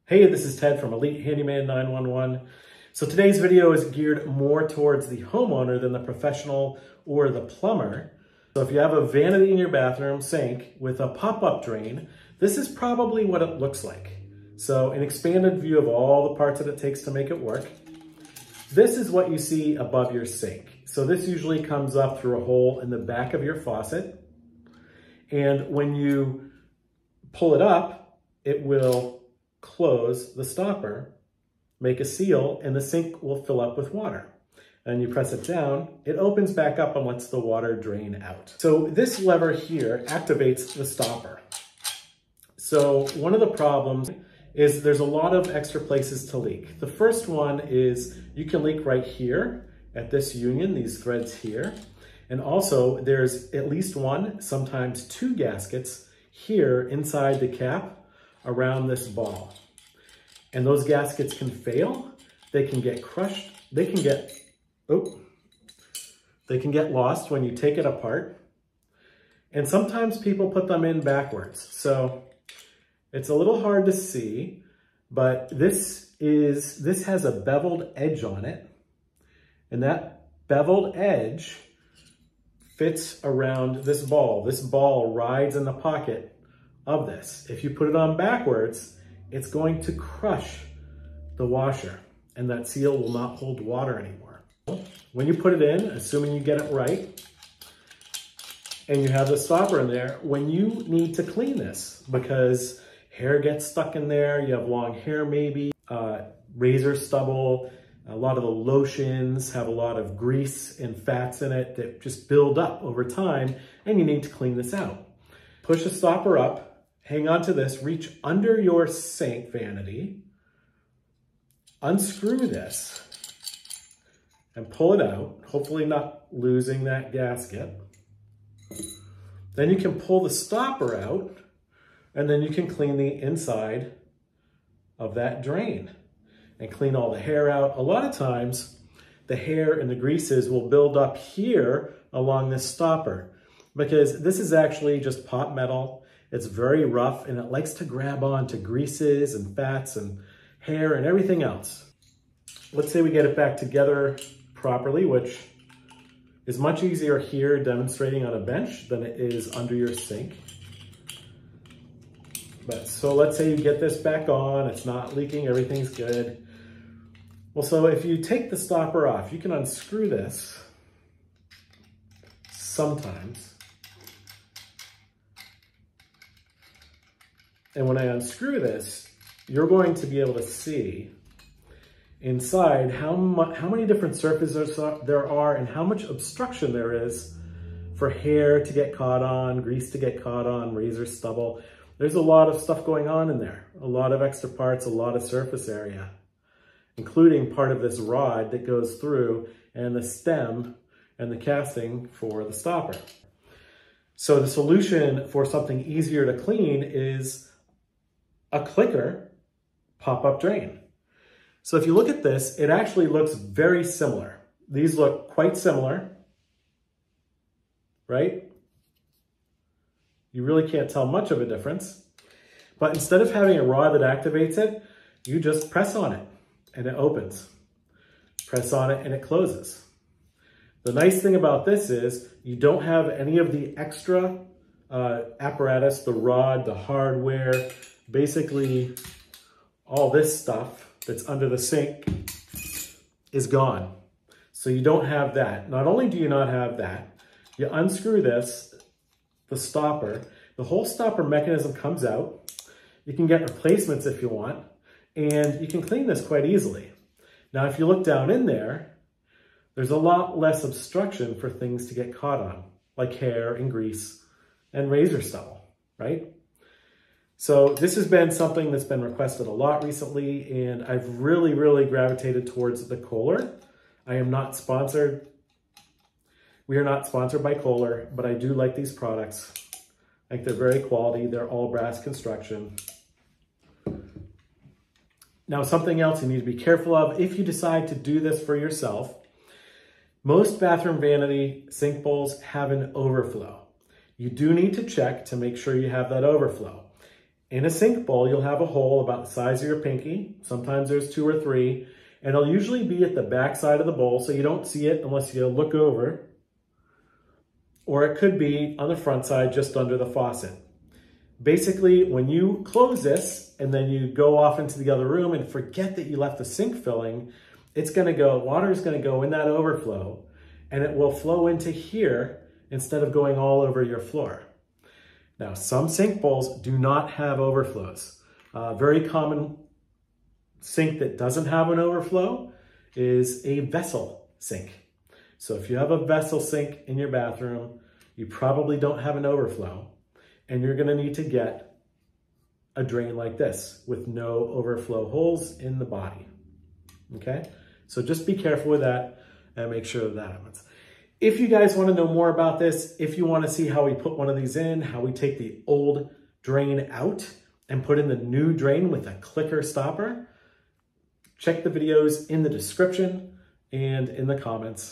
Hey, this is Ted from Elite Handyman 911. So today's video is geared more towards the homeowner than the professional or the plumber. So if you have a vanity in your bathroom sink with a pop-up drain, this is probably what it looks like. So an expanded view of all the parts that it takes to make it work. This is what you see above your sink. So this usually comes up through a hole in the back of your faucet. And when you pull it up, it will close the stopper, make a seal, and the sink will fill up with water. And you press it down, it opens back up and lets the water drain out. So this lever here activates the stopper. So one of the problems is there's a lot of extra places to leak. The first one is you can leak right here at this union, these threads here. And also there's at least one, sometimes two gaskets here inside the cap around this ball. And those gaskets can fail, they can get crushed, they can get lost when you take it apart. And sometimes people put them in backwards. So it's a little hard to see, but this has a beveled edge on it. And that beveled edge fits around this ball. This ball rides in the pocket of this. If you put it on backwards, it's going to crush the washer and that seal will not hold water anymore. When you put it in, assuming you get it right, and you have the stopper in there, when you need to clean this, because hair gets stuck in there, you have long hair maybe, razor stubble, a lot of the lotions have a lot of grease and fats in it that just build up over time, and you need to clean this out. Push the stopper up, hang on to this, reach under your sink vanity, unscrew this, and pull it out, hopefully not losing that gasket. Then you can pull the stopper out, and then you can clean the inside of that drain and clean all the hair out. A lot of times, the hair and the greases will build up here along this stopper because this is actually just pot metal. It's very rough and it likes to grab on to greases and fats and hair and everything else. Let's say we get it back together properly, which is much easier here demonstrating on a bench than it is under your sink. But so let's say you get this back on, it's not leaking, everything's good. Well, so if you take the stopper off, you can unscrew this sometimes. And when I unscrew this, you're going to be able to see inside how many different surfaces there are and how much obstruction there is for hair to get caught on, grease to get caught on, razor stubble. There's a lot of stuff going on in there, a lot of extra parts, a lot of surface area, including part of this rod that goes through and the stem and the casting for the stopper. So the solution for something easier to clean is a clicker pop-up drain. So if you look at this, it actually looks very similar. These look quite similar, right? You really can't tell much of a difference. But instead of having a rod that activates it, you just press on it and it opens. Press on it and it closes. The nice thing about this is you don't have any of the extra apparatus, the rod, the hardware, basically all this stuff that's under the sink is gone. So you don't have that. Not only do you not have that, you unscrew this, the stopper, the whole stopper mechanism comes out. You can get replacements if you want, and you can clean this quite easily. Now, if you look down in there, there's a lot less obstruction for things to get caught on, like hair and grease and razor stubble, right? So this has been something that's been requested a lot recently, and I've really gravitated towards the Kohler. I am not sponsored. We are not sponsored by Kohler, but I do like these products. I think they're very quality. They're all brass construction. Now, something else you need to be careful of if you decide to do this for yourself. Most bathroom vanity sink bowls have an overflow. You do need to check to make sure you have that overflow. In a sink bowl, you'll have a hole about the size of your pinky. Sometimes there's 2 or 3, and it'll usually be at the back side of the bowl, so you don't see it unless you look over. Or it could be on the front side, just under the faucet. Basically, when you close this and then you go off into the other room and forget that you left the sink filling, water is gonna go in that overflow, and it will flow into here instead of going all over your floor. Now, some sink bowls do not have overflows. Very common sink that doesn't have an overflow is a vessel sink. So if you have a vessel sink in your bathroom, you probably don't have an overflow, and you're gonna need to get a drain like this with no overflow holes in the body, okay? So just be careful with that and make sure that happens. If you guys wanna know more about this, if you wanna see how we put one of these in, how we take the old drain out and put in the new drain with a clicker stopper, check the videos in the description and in the comments.